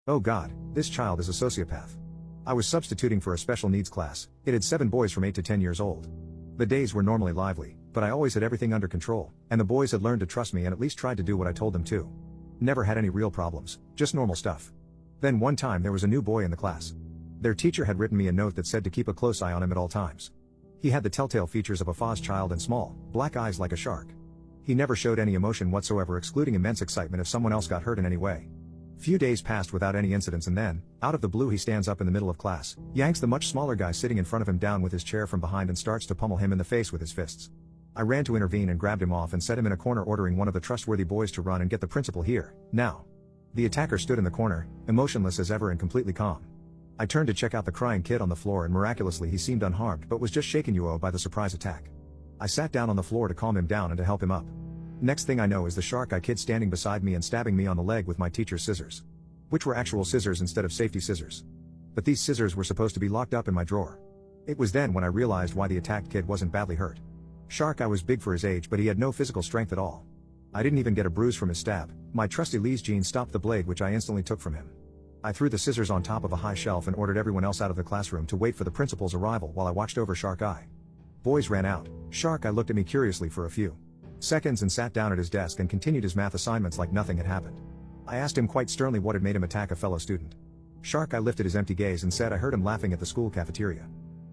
Oh God, this child is a sociopath. I was substituting for a special needs class. It had 7 boys from 8 to 10 years old. The days were normally lively, but I always had everything under control, and the boys had learned to trust me and at least tried to do what I told them to. Never had any real problems, just normal stuff. Then one time there was a new boy in the class. Their teacher had written me a note that said to keep a close eye on him at all times. He had the telltale features of a Foz child and small, black eyes like a shark. He never showed any emotion whatsoever, excluding immense excitement if someone else got hurt in any way. Few days passed without any incidents, and then, out of the blue, he stands up in the middle of class, yanks the much smaller guy sitting in front of him down with his chair from behind and starts to pummel him in the face with his fists. I ran to intervene and grabbed him off and set him in a corner, ordering one of the trustworthy boys to run and get the principal here, now. The attacker stood in the corner, emotionless as ever and completely calm. I turned to check out the crying kid on the floor, and miraculously he seemed unharmed but was just shaken by the surprise attack. I sat down on the floor to calm him down and to help him up. Next thing I know is the shark eye kid standing beside me and stabbing me on the leg with my teacher's scissors. Which were actual scissors instead of safety scissors. But these scissors were supposed to be locked up in my drawer. It was then when I realized why the attacked kid wasn't badly hurt. Shark eye was big for his age, but he had no physical strength at all. I didn't even get a bruise from his stab. My trusty Lee's jeans stopped the blade, which I instantly took from him. I threw the scissors on top of a high shelf and ordered everyone else out of the classroom to wait for the principal's arrival while I watched over Shark eye. Boys ran out. Shark eye looked at me curiously for a few seconds and sat down at his desk and continued his math assignments like nothing had happened. I asked him quite sternly what had made him attack a fellow student. Shark eye lifted his empty gaze and said, "I heard him laughing at the school cafeteria."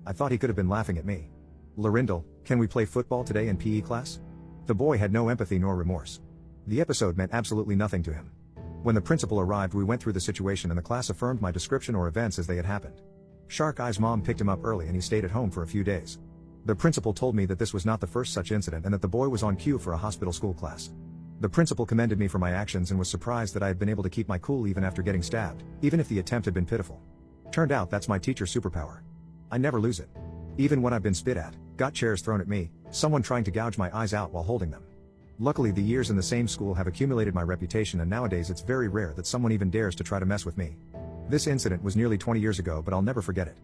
I thought he could have been laughing at me. "Larindel, can we play football today in PE class?" The boy had no empathy nor remorse. The episode meant absolutely nothing to him. When the principal arrived, we went through the situation and the class affirmed my description or events as they had happened. Shark eye's mom picked him up early and he stayed at home for a few days. The principal told me that this was not the first such incident and that the boy was on cue for a hospital school class. The principal commended me for my actions and was surprised that I had been able to keep my cool even after getting stabbed, even if the attempt had been pitiful. Turned out that's my teacher's superpower. I never lose it. Even when I've been spit at, got chairs thrown at me, someone trying to gouge my eyes out while holding them. Luckily, the years in the same school have accumulated my reputation, and nowadays it's very rare that someone even dares to try to mess with me. This incident was nearly 20 years ago, but I'll never forget it.